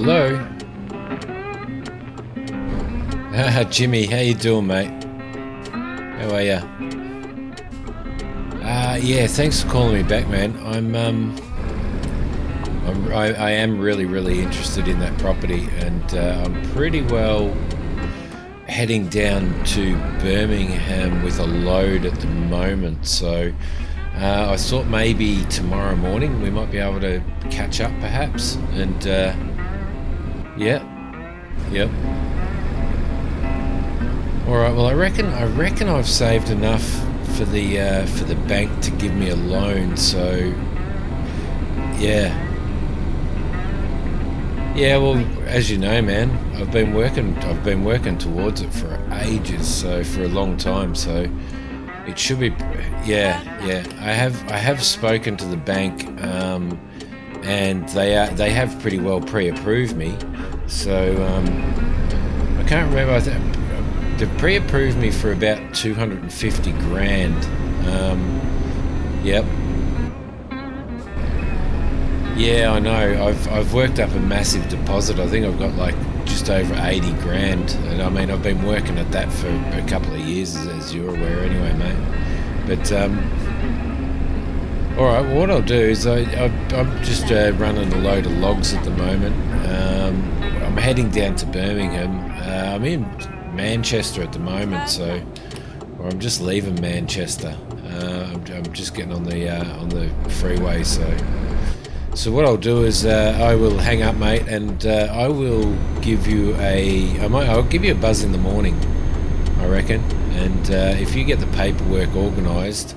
Hello? Jimmy, how you doing, mate? How are ya? Yeah, thanks for calling me back, man. I am really interested in that property, and I'm pretty well heading down to Birmingham with a load at the moment, so I thought maybe tomorrow morning we might be able to catch up perhaps, and yep. Alright, well I reckon I've saved enough for the bank to give me a loan, so yeah. Yeah, well, as you know, man, I've been working towards it for ages, so for a long time, so it should be, yeah. I have spoken to the bank, and they have pretty well pre-approved me, so I can't remember. They've pre-approved me for about 250 grand. Yep. Yeah, I know. I've worked up a massive deposit. I think I've got like just over 80 grand. And I mean, I've been working at that for a couple of years, as you're aware anyway, mate. But, alright, well, what I'll do is I'm just running a load of logs at the moment. I'm heading down to Birmingham. I'm in Manchester at the moment, so, or I'm just leaving Manchester. I'm just getting on the freeway, so what I'll do is I will hang up, mate, and I will give you I'll give you a buzz in the morning, I reckon, and if you get the paperwork organised,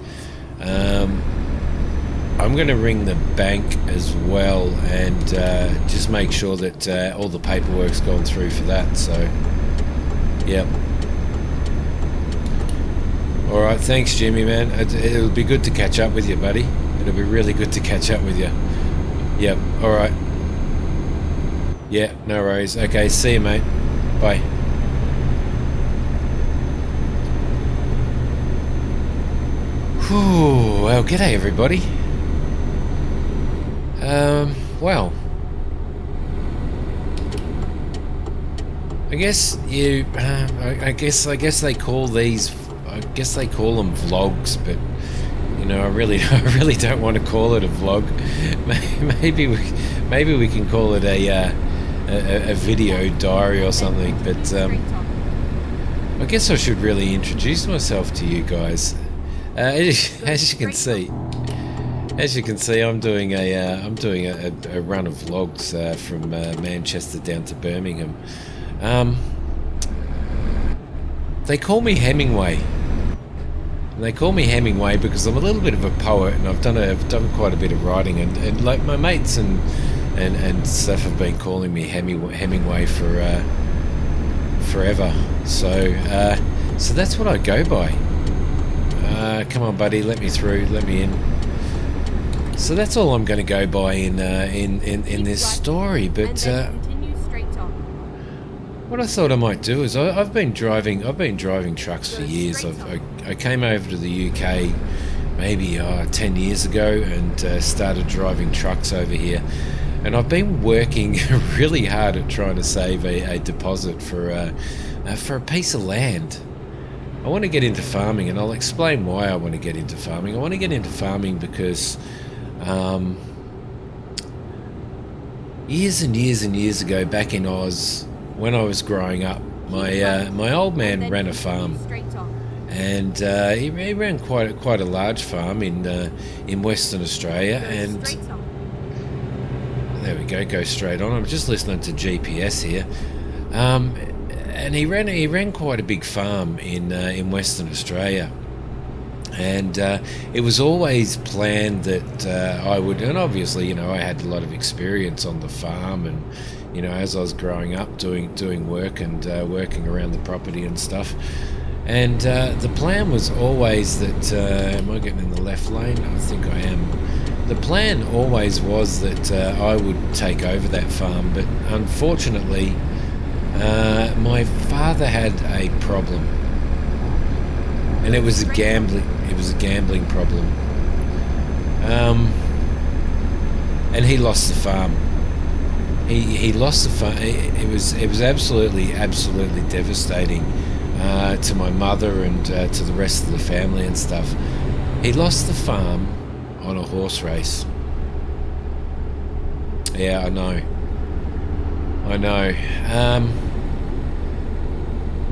I'm going to ring the bank as well and just make sure that all the paperwork's gone through for that, so yep. Alright, thanks Jimmy, man. It'll be good to catch up with you, buddy. It'll be really good to catch up with you. Yep, alright. Yeah, no worries. Okay, see you, mate. Bye. Whew, well, g'day everybody. Well, I guess you, I guess they call these, I guess they call them vlogs, but you know, I really don't want to call it a vlog. Maybe we can call it a video diary or something. But I guess I should really introduce myself to you guys. As you can see, I'm doing a run of vlogs from Manchester down to Birmingham. They call me Hemingway. And they call me Hemingway because I'm a little bit of a poet, and I've done quite a bit of writing, and like my mates and stuff have been calling me Hemingway for forever. So that's what I go by. Come on, buddy, let me through, let me in. So that's all I'm going to go by in this story. But what I thought I might do is I've been driving trucks for years. I came over to the UK maybe 10 years ago and started driving trucks over here, and I've been working really hard at trying to save a deposit for a piece of land. I want to get into farming, and I'll explain why I want to get into farming. I want to get into farming because years and years ago, back in Oz, when I was growing up, my old man ran a farm, and he ran quite a large farm in Western Australia. And there we go straight on. I'm just listening to GPS here, and he ran quite a big farm in Western Australia. And it was always planned that I would, and obviously, you know, I had a lot of experience on the farm, and you know, as I was growing up doing work and working around the property and stuff. And the plan was always that, am I getting in the left lane? I think I am. The plan always was that I would take over that farm, but unfortunately, my father had a problem, and it was a gambling problem. And he lost the farm. he lost the farm. It was absolutely devastating to my mother and to the rest of the family and stuff. He lost the farm on a horse race. Yeah, I know.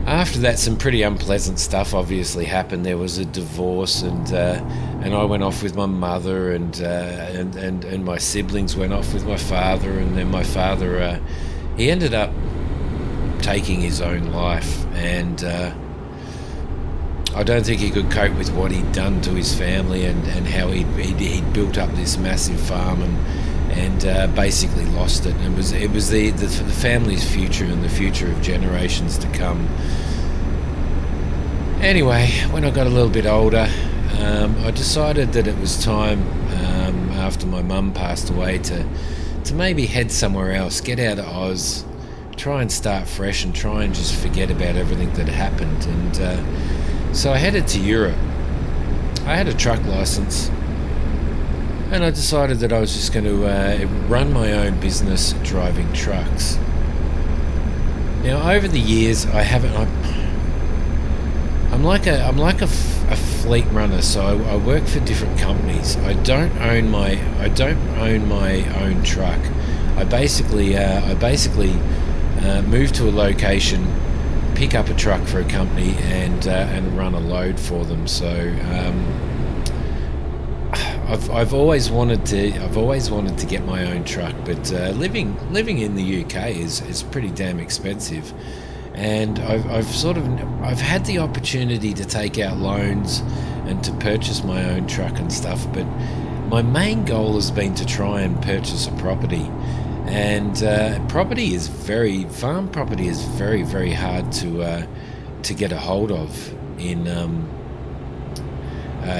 After that, some pretty unpleasant stuff obviously happened. There was a divorce, and I went off with my mother, and my siblings went off with my father, and then my father he ended up taking his own life, and I don't think he could cope with what he'd done to his family, and how he'd built up this massive farm, and basically lost it. And it was the family's future and the future of generations to come. Anyway, when I got a little bit older, I decided that it was time, after my mum passed away, to maybe head somewhere else, get out of Oz, try and start fresh, and try and just forget about everything that happened. And so I headed to Europe. I had a truck license, and I decided that I was just going to run my own business driving trucks. Now, over the years, I'm like a fleet runner, so I work for different companies. I don't own my own truck. I basically move to a location, pick up a truck for a company, and run a load for them. So I've always wanted to get my own truck, but living in the UK is pretty damn expensive. And I've had the opportunity to take out loans and to purchase my own truck and stuff, but my main goal has been to try and purchase a property. And farm property is very, very hard to get a hold of in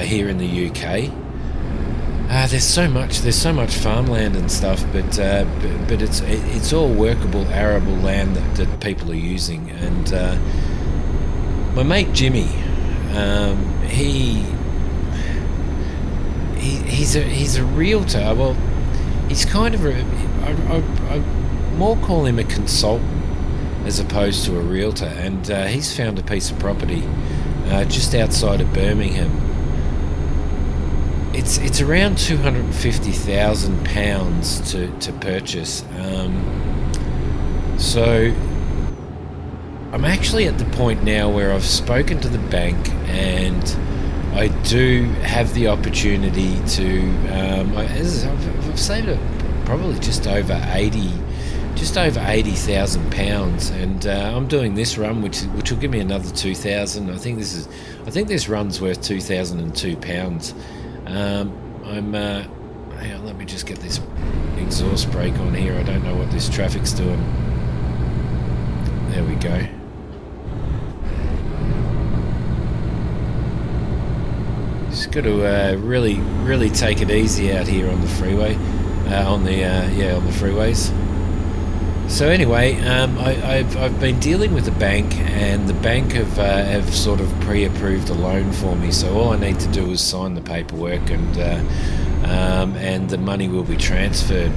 here in the UK. There's so much farmland and stuff, but it's all workable, arable land that people are using. And my mate Jimmy, he's a realtor. Well, he's kind of I more call him a consultant as opposed to a realtor. And he's found a piece of property just outside of Birmingham. It's around £250,000 to purchase. So I'm actually at the point now where I've spoken to the bank, and I do have the opportunity to. I've saved probably just over £80,000, and I'm doing this run, which will give me another 2,000. I think this run's worth £2,002. Hang on, let me just get this exhaust brake on here. I don't know what this traffic's doing. There we go. Just got to really take it easy out here on the freeway, on the freeways. So anyway, I've been dealing with the bank, and the bank have sort of pre-approved a loan for me. So all I need to do is sign the paperwork, and the money will be transferred.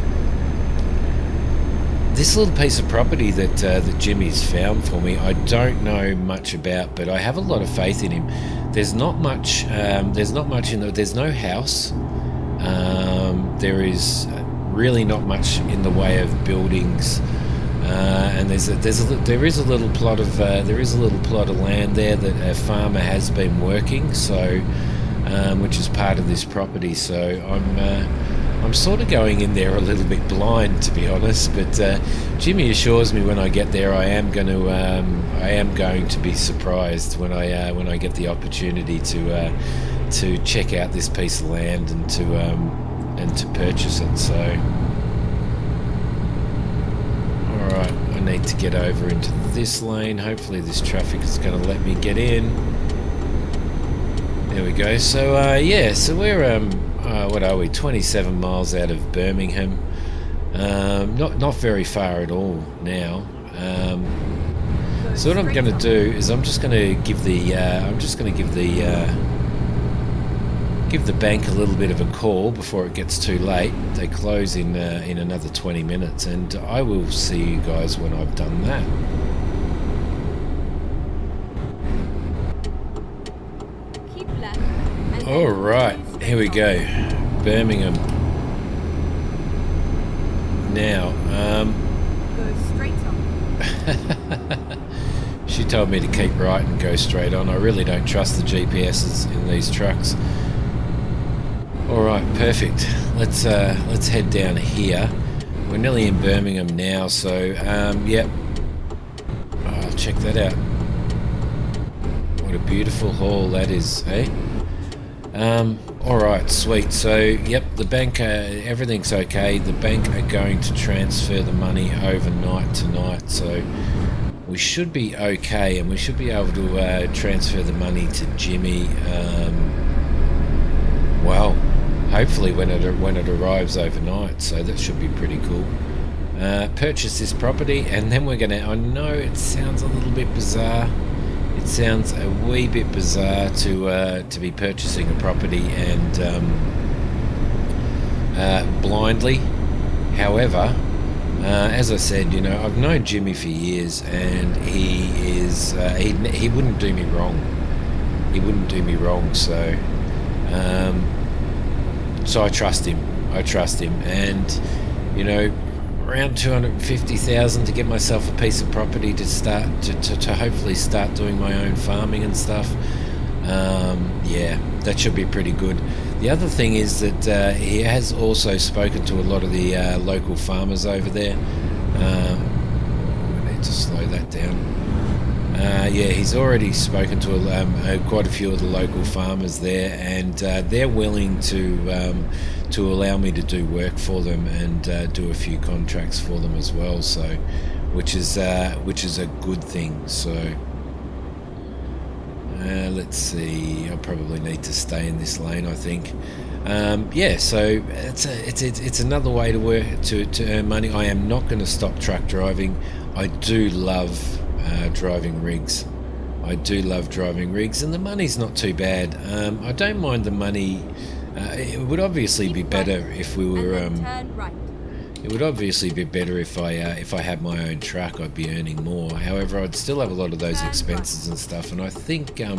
This little piece of property that Jimmy's found for me, I don't know much about, but I have a lot of faith in him. There's not much in there. There's no house. There is really not much in the way of buildings, and there is a little plot of land there that a farmer has been working, so which is part of this property. So I'm sort of going in there a little bit blind, to be honest. But Jimmy assures me when I get there, I am going to be surprised when I get the opportunity to check out this piece of land and to purchase it. So, all right, I need to get over into this lane. Hopefully, this traffic is going to let me get in. There we go. So so we're what are we? 27 miles out of Birmingham. Not very far at all now. So what I'm going to do is I'm just going to give the give the bank a little bit of a call before it gets too late. They close in another 20 minutes, and I will see you guys when I've done that. Keep left. All right, here we go. Birmingham. Now, Go straight on. she told me to keep right and go straight on. I really don't trust the GPSs in these trucks. All right, perfect. Let's head down here. We're nearly in Birmingham now, so yep. Oh, check that out. What a beautiful haul that is, eh? All right, sweet. So, yep, the bank, everything's okay. The bank are going to transfer the money overnight tonight, so we should be okay, and we should be able to transfer the money to Jimmy. Well, hopefully when it arrives overnight. So that should be pretty cool. Purchase this property, and then we're gonna. I know it sounds a little bit bizarre. It sounds a wee bit bizarre to be purchasing a property and blindly. However, as I said, you know, I've known Jimmy for years, and he is he wouldn't do me wrong. He wouldn't do me wrong. So I trust him. And you know, around 250,000 to get myself a piece of property to start to hopefully start doing my own farming and stuff. Yeah, that should be pretty good. The other thing is that he has also spoken to a lot of the local farmers over there. We need to slow that down. Yeah, he's already spoken to quite a few of the local farmers there, and they're willing to allow me to do work for them and do a few contracts for them as well. So, which is a good thing. So, let's see. I'll probably need to stay in this lane, I think. Yeah, so it's another way to work to earn money. I am not going to stop truck driving. I do love driving rigs. I do love driving rigs, and the money's not too bad. I don't mind the money. It would obviously be better if we were. It would obviously be better if I had my own truck. I'd be earning more. However, I'd still have a lot of those expenses and stuff. And I think I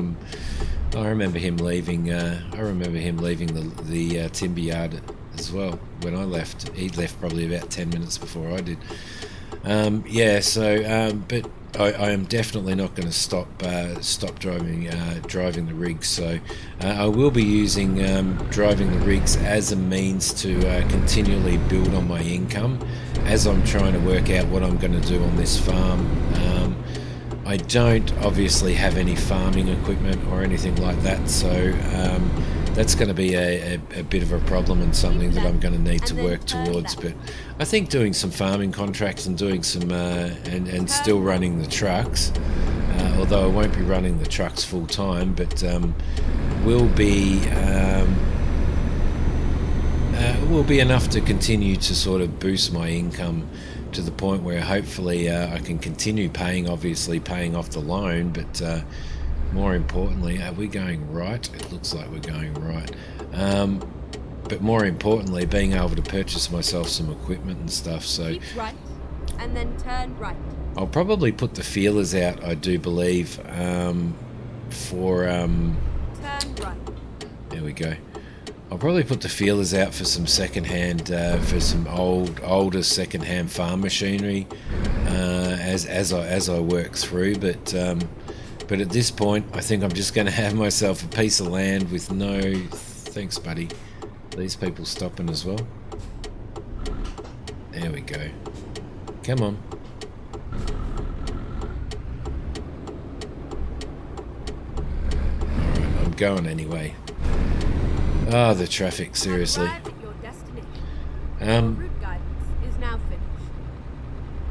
remember him leaving. I remember him leaving the timber yard as well when I left. He left probably about 10 minutes before I did. Yeah. So, but I am definitely not going to stop driving the rigs. So I will be using driving the rigs as a means to continually build on my income as I'm trying to work out what I'm going to do on this farm. I don't obviously have any farming equipment or anything like that, so that's going to be a bit of a problem and something that I'm going to need to work towards. But I think doing some farming contracts and doing some and still running the trucks, although I won't be running the trucks full time, but will be enough to continue to sort of boost my income to the point where hopefully I can continue paying off the loan, but more importantly, are we going right? It looks like we're going right. But more importantly, being able to purchase myself some equipment and stuff. So keep right, and then turn right. I'll probably put the feelers out, I do believe, for turn right. There we go. I'll probably put the feelers out for some second-hand, for some older second-hand farm machinery, as I work through. But at this point, I think I'm just going to have myself a piece of land with no. Thanks, buddy. These people stopping as well. There we go. Come on. Alright, I'm going anyway. Oh, the traffic, seriously. Route guidance is now finished.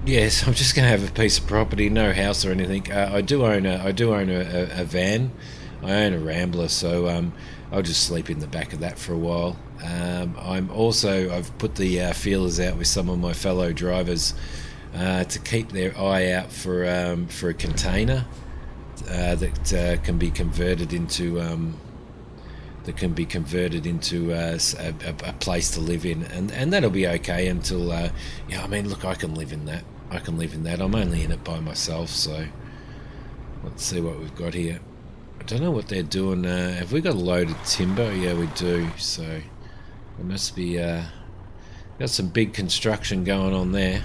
Yes, I'm just going to have a piece of property, no house or anything. I do own a van. I own a Rambler, so I'll just sleep in the back of that for a while. I've put the feelers out with some of my fellow drivers to keep their eye out for a container that can be converted into that can be converted into a place to live in, and that'll be okay until yeah, I mean, look, I can live in that. I'm only in it by myself, so let's see what we've got here. I don't know what they're doing. Have we got a load of timber? Yeah, we do. So there must be got some big construction going on there.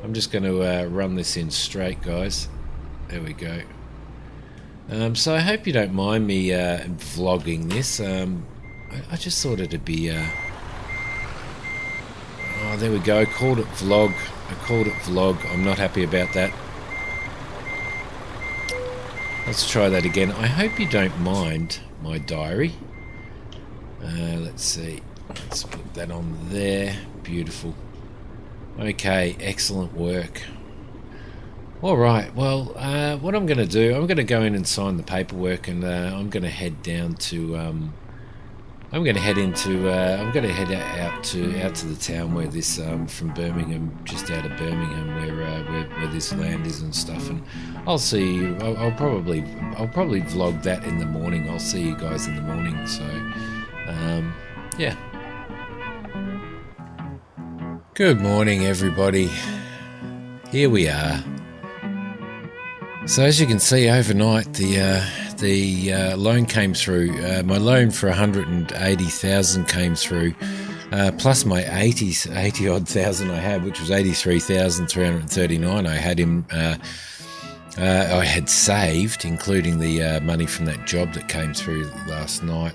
I'm just going to run this in straight, guys. There we go. So I hope you don't mind me vlogging this. I just thought it'd be... oh, there we go. I called it vlog. I'm not happy about that. Let's try that again. I hope you don't mind my diary. Let's see. Let's put that on there. Beautiful. Okay, excellent work. All right, well, what I'm going to do, I'm going to go in and sign the paperwork, and I'm going to head down to, I'm going to head out to the town where this, from Birmingham, just out of Birmingham, where this land is and stuff, and I'll see you. I'll probably vlog that in the morning. I'll see you guys in the morning. So, yeah. Good morning, everybody. Here we are. So as you can see, overnight the loan came through. My loan for 180,000 came through, plus my 80 odd thousand I had, which was 83,339. I had saved, including the money from that job that came through last night.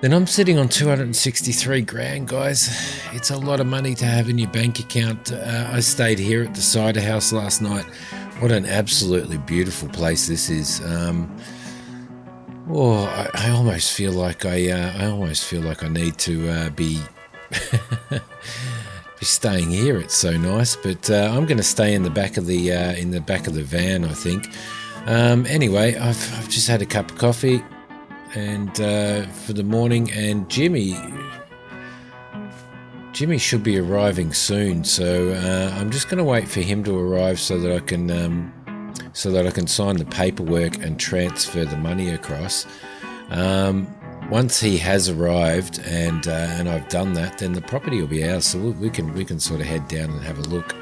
Then I'm sitting on 263 grand, guys. It's a lot of money to have in your bank account. I stayed here at the cider house last night. What an absolutely beautiful place this is. I almost feel like I need to be be staying here. It's so nice, but I'm going to stay in the back of the van, I think. Anyway, I've just had a cup of coffee, and for the morning, and Jimmy should be arriving soon, so I'm just going to wait for him to arrive so that I can sign the paperwork and transfer the money across. Once he has arrived and I've done that, then the property will be ours, so we can sort of head down and have a look.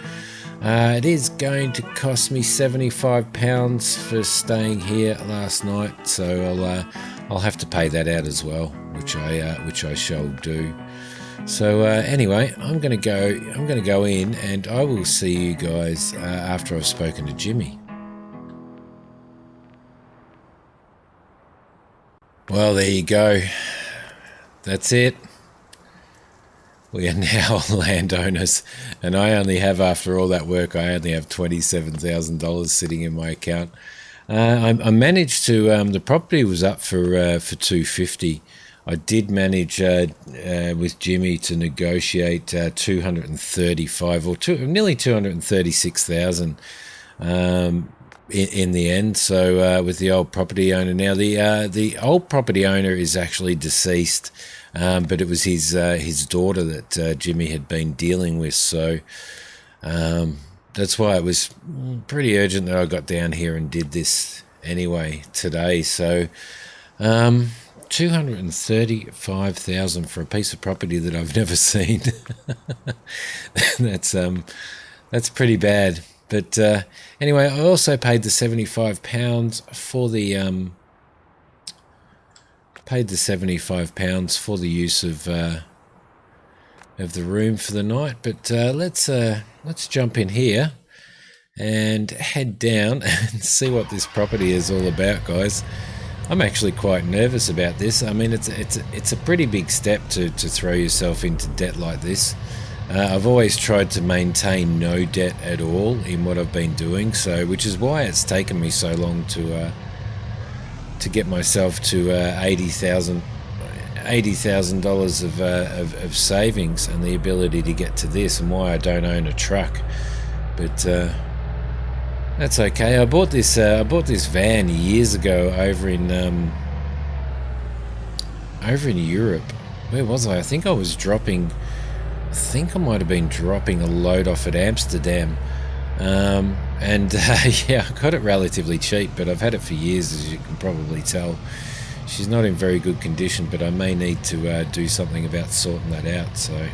It is going to cost me £75 for staying here last night, so I'll have to pay that out as well, which I shall do. So anyway, I'm going to go in, and I will see you guys after I've spoken to Jimmy. Well, there you go. That's it. We are now landowners, and I only have, after all that work, I only have $27,000 sitting in my account. I managed to. The property was up for $250. I did manage with Jimmy to negotiate 235 or nearly 236,000 in the end. So with the old property owner, now the old property owner is actually deceased, but it was his daughter that Jimmy had been dealing with. So that's why it was pretty urgent that I got down here and did this anyway today. So. 235,000 for a piece of property that I've never seen. That's pretty bad. But anyway, I also paid the £75 for the use of the room for the night. But let's jump in here and head down and see what this property is all about, guys. I'm actually quite nervous about this. I mean, it's a pretty big step to throw yourself into debt like this. I've always tried to maintain no debt at all in what I've been doing, so which is why it's taken me so long to get myself to $80,000 of savings and the ability to get to this, and why I don't own a truck. But that's okay. I bought this van years ago over in Europe. Where was I? I think I might have been dropping a load off at Amsterdam. Yeah, I got it relatively cheap, but I've had it for years, as you can probably tell. She's not in very good condition, but I may need to do something about sorting that out. So,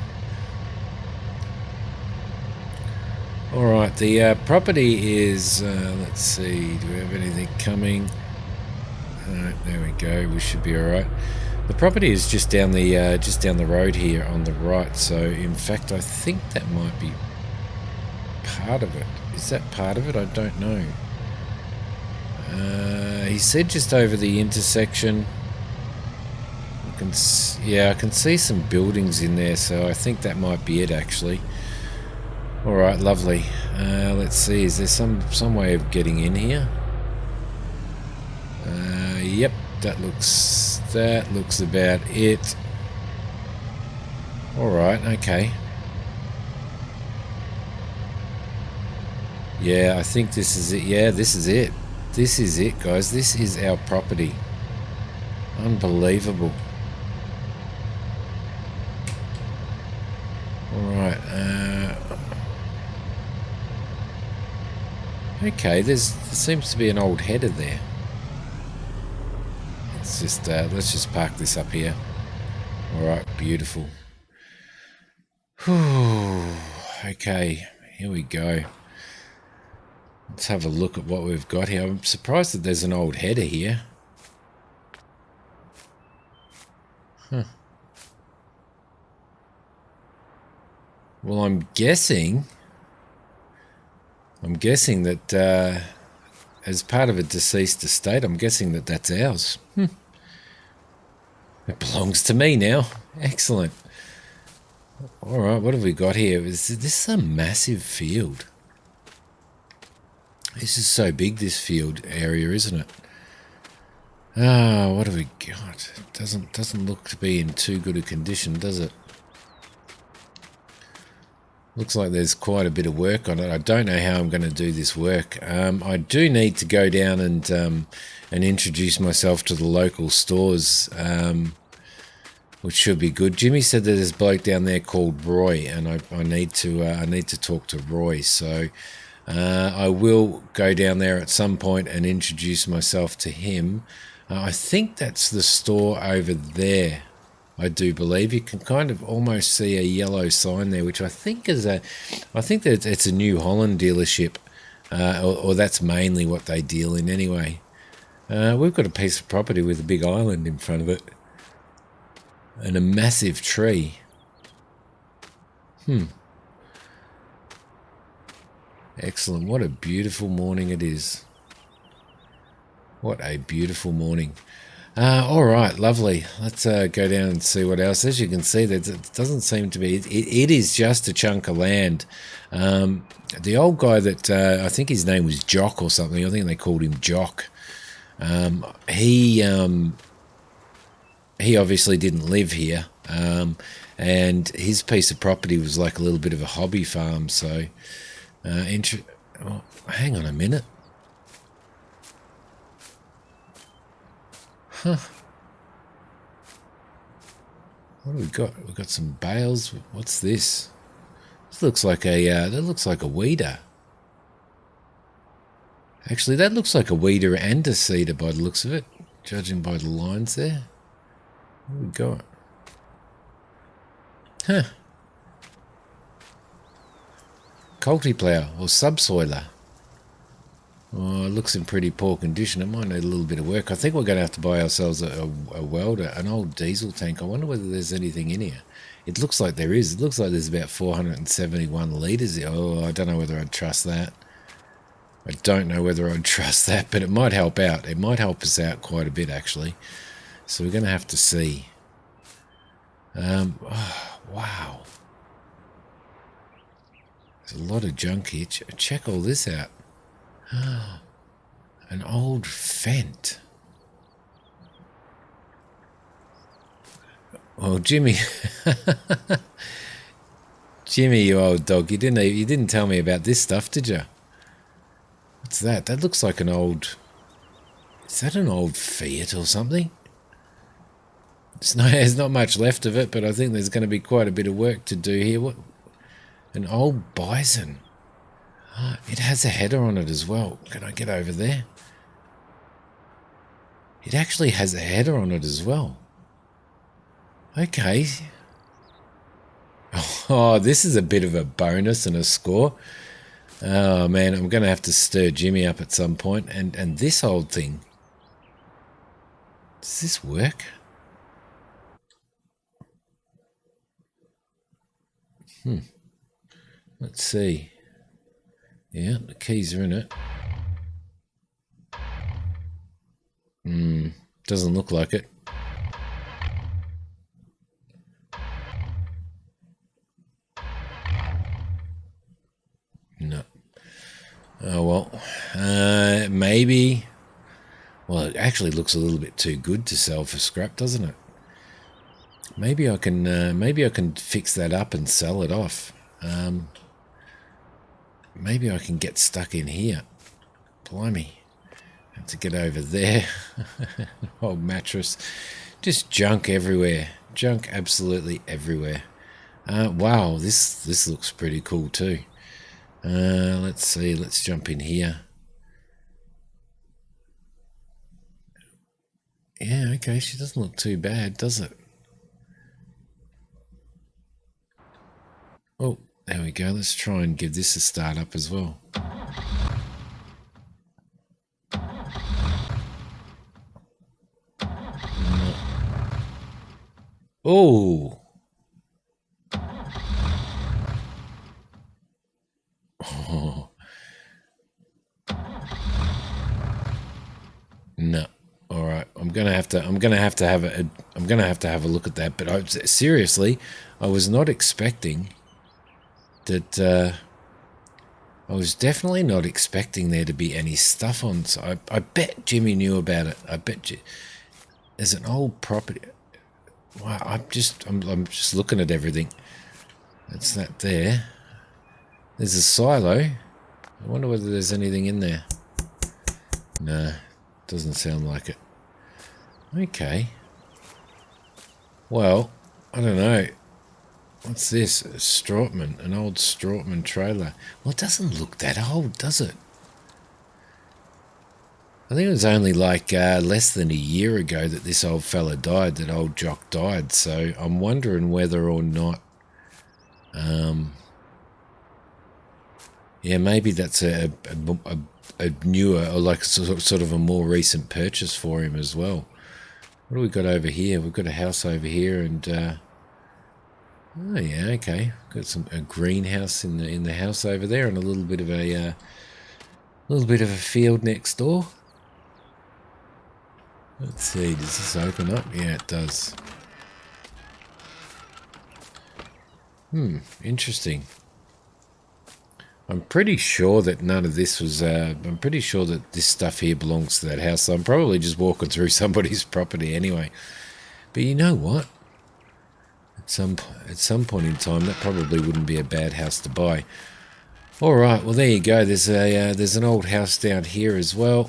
all right, the property is. Let's see. Do we have anything coming? There we go. We should be all right. The property is just down the road here on the right. So, in fact, I think that might be part of it. Is that part of it? I don't know. He said just over the intersection. I can see some buildings in there, so I think that might be it actually. All right, lovely. Let's see. Is there some way of getting in here? Yep, that looks about it. All right, okay. Yeah, I think this is it. Yeah, this is it. This is it, guys. This is our property. Unbelievable. Alright, okay, there seems to be an old header there. Let's just park this up here. Alright, beautiful. Whew. Okay, here we go. Let's have a look at what we've got here. I'm surprised that there's an old header here. Huh. Well, I'm guessing that as part of a deceased estate, I'm guessing that that's ours. It belongs to me now. Excellent. All right, what have we got here? This is a massive field. This is so big, this field area, isn't it? What have we got? It doesn't look to be in too good a condition, does it? Looks like there's quite a bit of work on it. I don't know how I'm going to do this work. I do need to go down and introduce myself to the local stores, which should be good. Jimmy said that there's a bloke down there called Roy, and I need to talk to Roy. So I will go down there at some point and introduce myself to him. I think that's the store over there. I do believe you can kind of almost see a yellow sign there, which I think that it's a New Holland dealership, or that's mainly what they deal in anyway. We've got a piece of property with a big island in front of it and a massive tree. Excellent. What a beautiful morning it is. What a beautiful morning. All right, lovely. Let's go down and see what else. As you can see, that it doesn't seem to be. It is just a chunk of land. The old guy that I think his name was Jock or something. I think they called him Jock. He obviously didn't live here, and his piece of property was like a little bit of a hobby farm. So, hang on a minute. Huh. What do we got? We've got some bales. What's this? This looks like that looks like a weeder. Actually, that looks like a weeder and a seeder by the looks of it, judging by the lines there. What do we got? Huh. Cultiplow or subsoiler. Oh, it looks in pretty poor condition. It might need a little bit of work. I think we're going to have to buy ourselves a welder, an old diesel tank. I wonder whether there's anything in here. It looks like there is. It looks like there's about 471 litres. Oh, I don't know whether I'd trust that. I don't know whether I'd trust that, but it might help out. It might help us out quite a bit, actually. So we're going to have to see. Oh, wow. There's a lot of junk here. Check all this out. An old Fent. Well, Jimmy, Jimmy, you old dog, you didn't tell me about this stuff, did you? What's that? That looks like an old. Is that an old Fiat or something? There's not much left of it, but I think there's going to be quite a bit of work to do here. What? An old Bison. It has a header on it as well. Can I get over there? It actually has a header on it as well. Okay. Oh, this is a bit of a bonus and a score. Oh man, I'm going to have to stir Jimmy up at some point. And this old thing. Does this work? Let's see. Yeah, the keys are in it. Doesn't look like it. No. Oh well. Maybe. Well, it actually looks a little bit too good to sell for scrap, doesn't it? Maybe I can fix that up and sell it off. Maybe I can get stuck in here. Blimey. Have to get over there. Old mattress. Just junk everywhere. Junk absolutely everywhere. Wow, this looks pretty cool too. Let's see. Let's jump in here. Yeah, okay. She doesn't look too bad, does it? Oh, there we go. Let's try and give this a start up as well. Oh. Oh. No. All right. I'm gonna have to have a look at that. But seriously, I was not expecting that. I was definitely not expecting there to be any stuff on. So I bet Jimmy knew about it. I bet you. There's an old property. Wow. I'm just looking at everything. That's that there. There's a silo. I wonder whether there's anything in there. No, doesn't sound like it. Okay. Well, I don't know. What's this? A Strautman, an old Strautman trailer. Well, it doesn't look that old, does it? I think it was only like less than a year ago that this old fella died, that old Jock died. So I'm wondering whether or not... yeah, maybe that's a newer, or like sort of a more recent purchase for him as well. What do we got over here? We've got a house over here, and oh yeah, okay. Got a greenhouse in the house over there, and a little bit of a field next door. Let's see. Does this open up? Yeah, it does. Interesting. I'm pretty sure that none of this was... I'm pretty sure that this stuff here belongs to that house. So I'm probably just walking through somebody's property anyway. But you know what? At some point in time, that probably wouldn't be a bad house to buy. All right, well, there you go. There's an old house down here as well.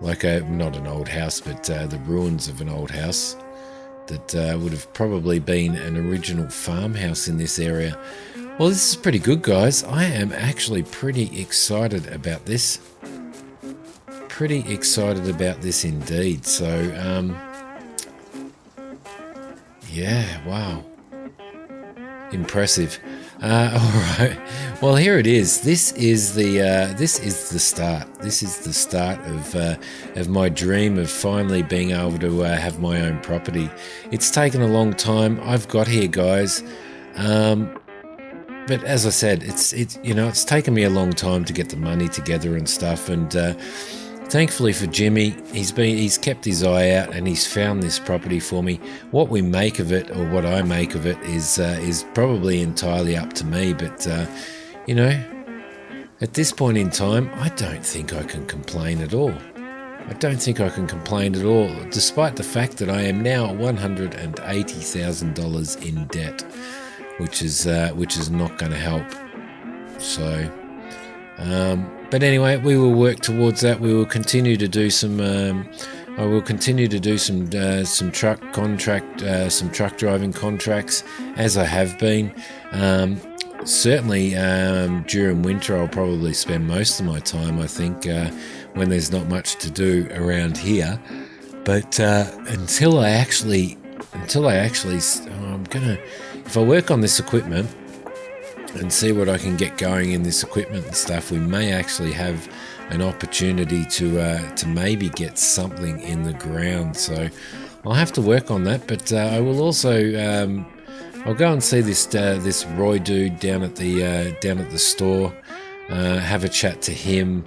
Like not an old house, but the ruins of an old house that would have probably been an original farmhouse in this area. Well, this is pretty good, guys. I am actually pretty excited about this. Pretty excited about this indeed. So, yeah, wow. Impressive. All right. Well, here it is. This is the start. This is the start of my dream of finally being able to have my own property. It's taken a long time. I've got here, guys. But as I said, it's taken me a long time to get the money together and stuff. And thankfully for Jimmy, he's kept his eye out and he's found this property for me. What we make of it, or what I make of it, is probably entirely up to me. But at this point in time, I don't think I can complain at all. I don't think I can complain at all, despite the fact that I am now $180,000 in debt. Which is not going to help. So, but anyway, we will work towards that. We will continue to do some. I will continue to do some truck driving contracts, as I have been. certainly during winter I'll probably spend most of my time, I think, when there's not much to do around here. But until I actually, I'm gonna, if I work on this equipment and see what I can get going in this equipment and stuff, we may actually have an opportunity to maybe get something in the ground. So I'll have to work on that. But I will also I'll go and see this Roy dude down at the store, have a chat to him.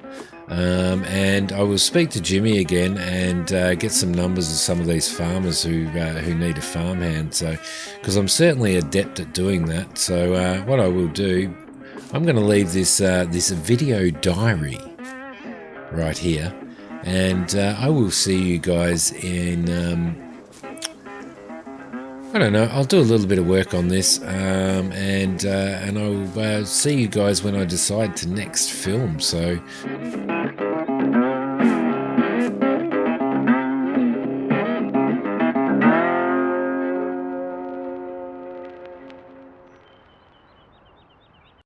And I will speak to Jimmy again and get some numbers of some of these farmers who need a farmhand. So, because I'm certainly adept at doing that. So, what I will do, I'm going to leave this video diary right here, and I will see you guys in. I don't know. I'll do a little bit of work on this, and I'll see you guys when I decide to next film. So.